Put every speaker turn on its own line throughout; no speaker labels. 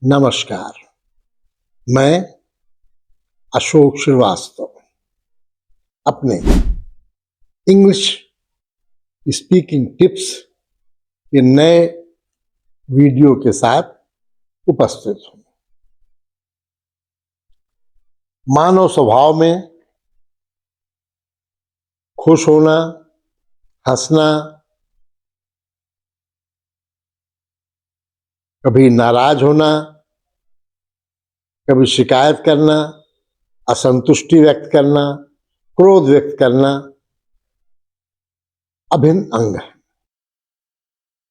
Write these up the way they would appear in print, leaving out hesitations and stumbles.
नमस्कार। मैं अशोक श्रीवास्तव अपने इंग्लिश स्पीकिंग टिप्स के नए वीडियो के साथ उपस्थित हूं। मानव स्वभाव में खुश होना, हंसना, कभी नाराज होना, कभी शिकायत करना, असंतुष्टि व्यक्त करना, क्रोध व्यक्त करना अभिन्न अंग है।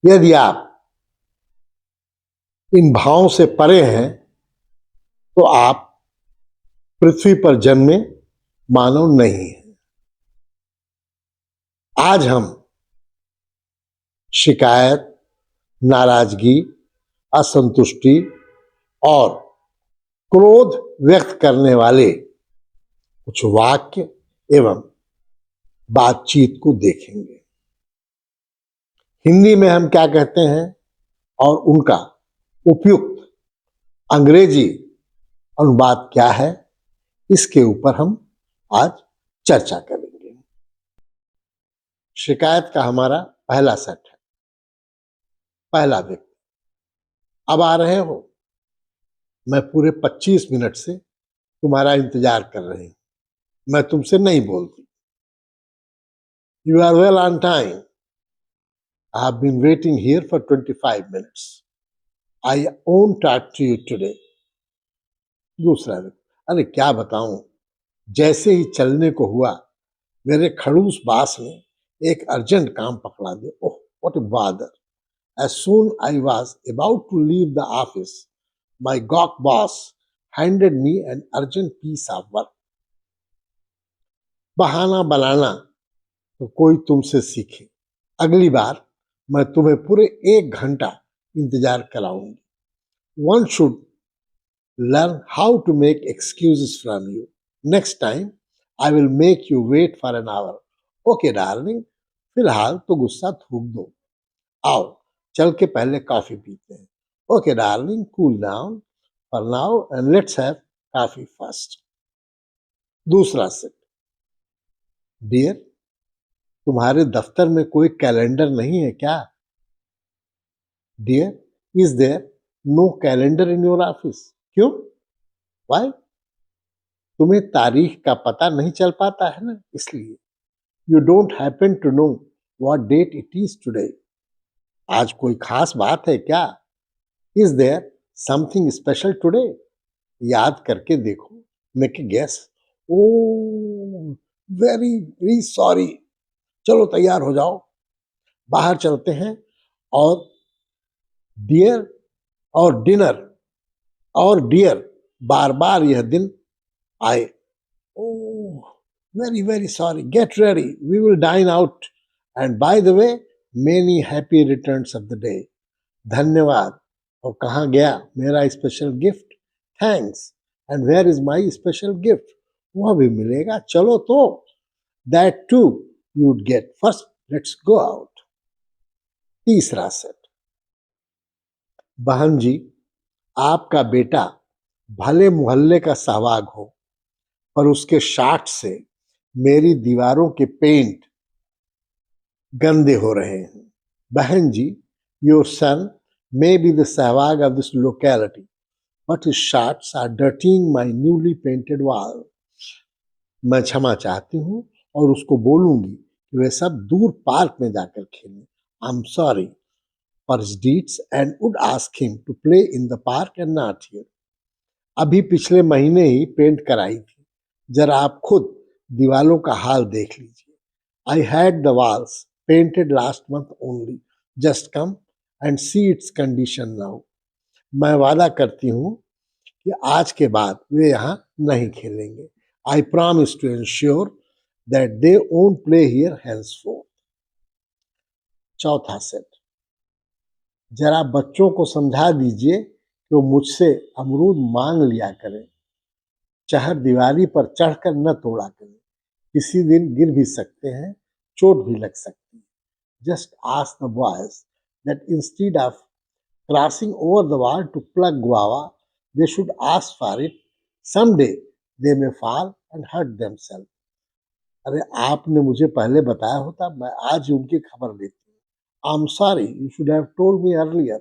यदि आप इन भावों से परे हैं तो आप पृथ्वी पर जन्मे मानव नहीं हैं। आज हम शिकायत, नाराजगी, असंतुष्टि और क्रोध व्यक्त करने वाले कुछ वाक्य एवं बातचीत को देखेंगे। हिंदी में हम क्या कहते हैं और उनका उपयुक्त अंग्रेजी अनुवाद क्या है, इसके ऊपर हम आज चर्चा करेंगे। शिकायत का हमारा पहला सेट है। पहला व्यक्ति, अब आ रहे हो? मैं पूरे 25 मिनट से तुम्हारा इंतजार कर रही हूं, मैं तुमसे नहीं बोलती। You are well on time. I have been waiting here for 25 minutes. I won't talk to you today. दूसरा व्यक्ति, अरे क्या बताऊं, जैसे ही चलने को हुआ मेरे खड़ूस बास ने एक अर्जेंट काम पकड़ा दिया। ओह, what a bother. As soon I was about to leave the office, my gawk boss handed me an urgent piece of work. बहाना बनाना तो कोई तुमसे सीखे। अगली बार मैं तुम्हें पूरे 1 घंटा इंतजार कराऊंगी। One should learn how to make excuses from you. Next time I will make you wait for an hour. Okay darling, फिलहाल तो गुस्सा थूक दो। आओ चल के पहले कॉफी पीते हैं। Okay darling, cool down for now and let's have coffee first. दूसरा सेट, डियर, तुम्हारे दफ्तर में कोई कैलेंडर नहीं है क्या? Dear, is there no calendar in your office? क्यों? वाई? तुम्हें तारीख का पता नहीं चल पाता है ना, इसलिए। You don't happen to know what date it is today? आज कोई खास बात है क्या? Is there something special today? याद करके देखो, make a guess. Oh, very very sorry. चलो तैयार हो जाओ, बाहर चलते हैं। और डियर और डिनर और डियर बार बार यह दिन आए। Oh, very very sorry, get ready, we will dine out and by the way many happy returns of the day. धन्यवाद, और कहाँ गया मेरा special gift? Thanks, and where is my special gift? वह भी मिलेगा, चलो तो। That too you'd get first, let's go out. तीसरा सेट, बहन जी, आपका बेटा भले मोहल्ले का सहवाग हो, पर उसके शाट से मेरी दीवारों के पेंट गंदे हो रहे हैं। बहन जी, your son may be the Sehwag of this locality, but his shots are dirtying my newly painted wall. मैं क्षमा चाहती हूँ और उसको बोलूंगी कि वे सब दूर पार्क में जाकर खेलें। I am sorry for his deeds and would ask him to play in the park and not here. अभी पिछले महीने ही पेंट कराई थी, जरा आप खुद दीवालों का हाल देख लीजिए। I had the walls painted last month only, just come and see it's condition now. मैं वादा करती हूँ कि आज के बाद वे यहाँ नहीं खेलेंगे। I promise to ensure that they won't play here henceforth. चौथा सेट, जरा बच्चों को समझा दीजिए कि वो मुझसे अमरूद मांग लिया करें, चाहे दीवारी पर चढ़कर न तोड़ा करें। किसी दिन गिर भी सकते हैं, चोट भी लग सकती है। Just ask the boys that instead of crossing over the wall to pluck guava, they should ask for it. Someday they may fall and hurt themselves. अरे आपने मुझे पहले बताया होता, मैं आज उनकी खबर लेती। I'm sorry, you should have told me earlier.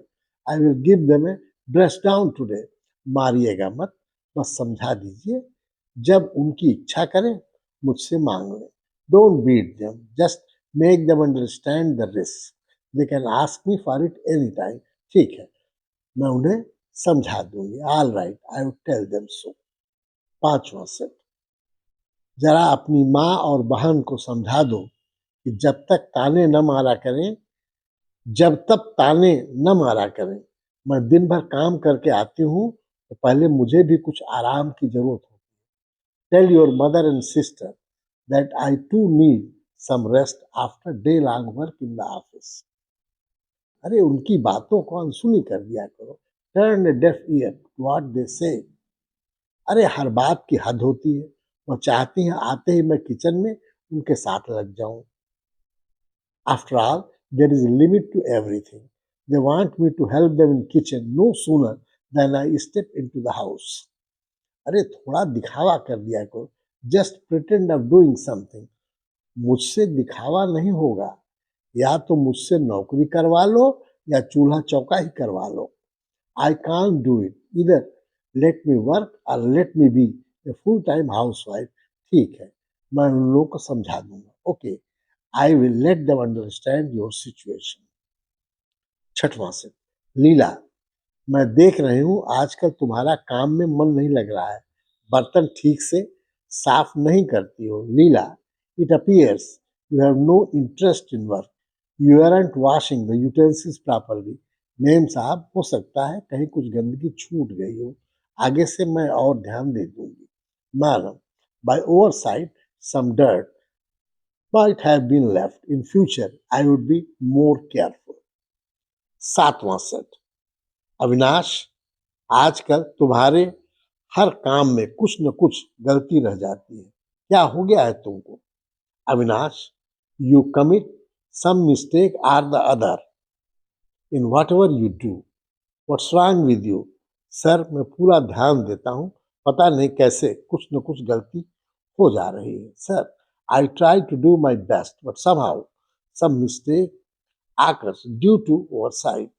I will give them a brush down today. मारिएगा मत, बस समझा दीजिए। जब उनकी इच्छा करें मुझसे मांग लें। Don't beat them, just make them understand the risk. They can ask me for it anytime. ठीक है, मैं उन्हें समझा दूंगी। All right, I will tell them so. 5वां सेट, जरा अपनी माँ और बहन को समझा दो कि जब तक ताने न मारा करें, जब तक ताने न मारा करें, मैं दिन भर काम करके आती हूँ तो पहले मुझे भी कुछ आराम की जरूरत होती है। Tell your mother and sister that I too need some rest after day long work in the office. अरे उनकी बातों को अनसुनी कर दिया करो। Turn a deaf ear to what they say. अरे हर बात की हद होती है। वो चाहती हैं आते ही मैं किचन में उनके साथ लग जाऊं। After all, there is a limit to everything. They want me to help them in kitchen no sooner than I step into the house. अरे थोड़ा दिखावा कर दिया करो। Just pretend of doing something. मुझसे दिखावा नहीं होगा। या तो मुझसे नौकरी करवा लो या चूल्हा चौका ही करवा लो। I can't do it. Either let me work or let me be a full-time housewife. ठीक है, मैं उन लोगों को समझा दूंगा। Okay, I will let them understand your situation. 6वां सेट, लीला, मैं देख रही हूँ आजकल तुम्हारा काम में मन नहीं लग रहा है। बर्तन ठीक से साफ नहीं करती हो। लीला, it appears you have no interest in work. You aren't washing the utensils properly. Ma'am साहब, हो सकता है कहीं कुछ गंदगी छूट गई हो। आगे से मैं और ध्यान दे दूंगी। Madam, by oversight some dirt might have been left. In future I would be more careful. 7वां सेट, अविनाश, आजकल तुम्हारे हर काम में कुछ न कुछ गलती रह जाती है। क्या हो गया है तुमको? Avinash, you commit some mistake or the other in whatever you do. What's wrong with you? Sir, मैं पूरा ध्यान देता हूँ, पता नहीं कैसे कुछ न कुछ गलती हो जा रही है। Sir, I try to do my best, but somehow some mistake occurs due to oversight.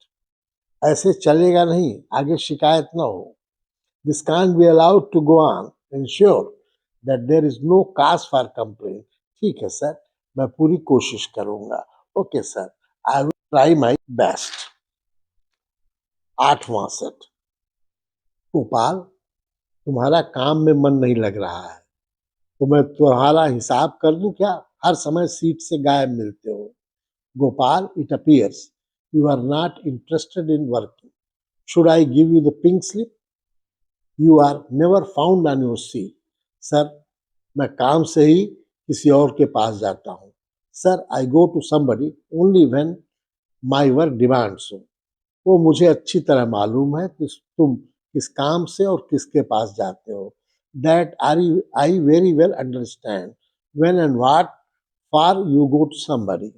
ऐसे चलेगा नहीं, आगे शिकायत न हो। This can't be allowed to go on. Ensure that there is no cause for complaint. ठीक है सर, मैं पूरी कोशिश करूंगा। Okay sir, I will try my best. 8वां सेट, गोपाल, तुम्हारा काम में मन नहीं लग रहा है तो मैं तुम्हारा हिसाब कर दूं क्या? हर समय सीट से गायब मिलते हो। Gopal, it appears you are not interested in working. Should I give you the pink slip? You are never found on your seat. Sir, मैं काम से ही किसी और के पास जाता हूँ। Sir, I go to somebody only when my work demands so. वो मुझे अच्छी तरह मालूम है कि तुम किस काम से और किसके पास जाते हो। That I very well understand when and what for you go to somebody.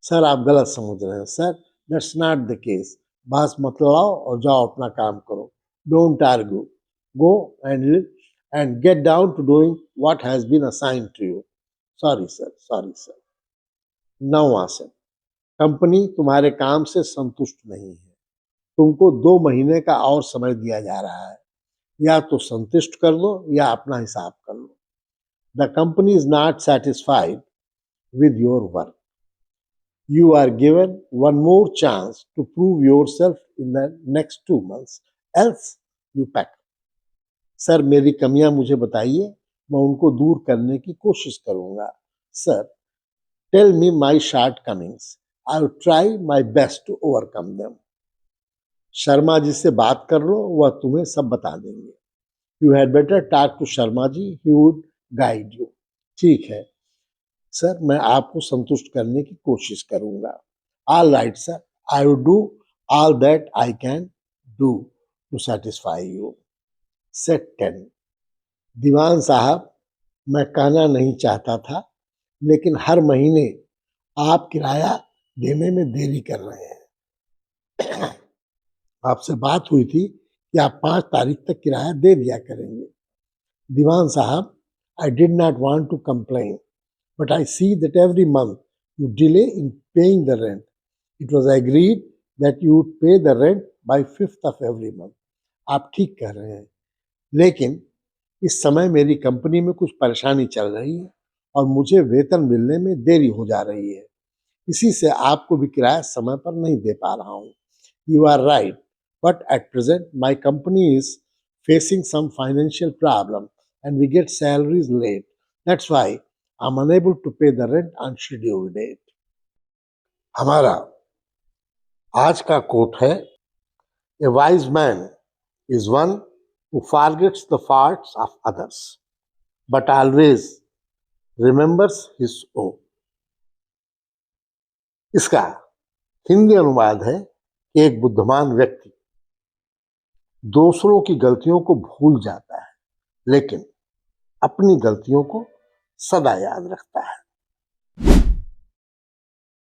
Sir, आप गलत समझ रहे हैं। Sir, that's not the case. बस मत लड़ाओ और जाओ अपना काम करो। Don't argue. Go and get down to doing what has been assigned to you. Sorry sir, sorry sir. 9वां सेट, कंपनी तुम्हारे काम से संतुष्ट नहीं है। तुमको 2 महीने का और समय दिया जा रहा है। या तो संतुष्ट कर दो या अपना हिसाब कर लो। The company is not satisfied with your work. You are given one more chance to prove yourself in the next 2 months. Else you pack. Sir, मेरी कमियां मुझे बताइए, मैं उनको दूर करने की कोशिश करूंगा। Sir, tell me my shortcomings. I will try my best to overcome them. Sharma ji से बात कर लो, वह तुम्हें सब बता देंगे। You had better talk to Sharma ji, he would guide you. ठीक है सर, मैं आपको संतुष्ट करने की कोशिश करूंगा। All right sir, I will do all that I can do to satisfy you. Set 10, दीवान साहब, मैं कहना नहीं चाहता था लेकिन हर महीने आप किराया देने में देरी कर रहे हैं। आपसे बात हुई थी कि आप 5 तारीख तक किराया दे दिया करेंगे। दीवान साहब, I did not want to complain, but I see that every month you delay in paying the rent. It was agreed that you would pay the rent by 5th of every month. आप ठीक कह रहे हैं, लेकिन इस समय मेरी company में कुछ परेशानी चल रही है और मुझे वेतन मिलने में देरी हो जा रही है। इसी से आपको भी किराया समय पर नहीं दे पा रहा हूँ। You are right, but at present my company is facing some financial problem and we get salaries late. That's why I'm unable to pay the rent on scheduled date. हमारा आज का कोट है, A wise man is one who forgets the faults of others, but always remembers his own. इसका हिंदी अनुवाद है कि एक बुद्धिमान व्यक्ति दूसरों की गलतियों को भूल जाता है, लेकिन अपनी गलतियों को सदा याद रखता है।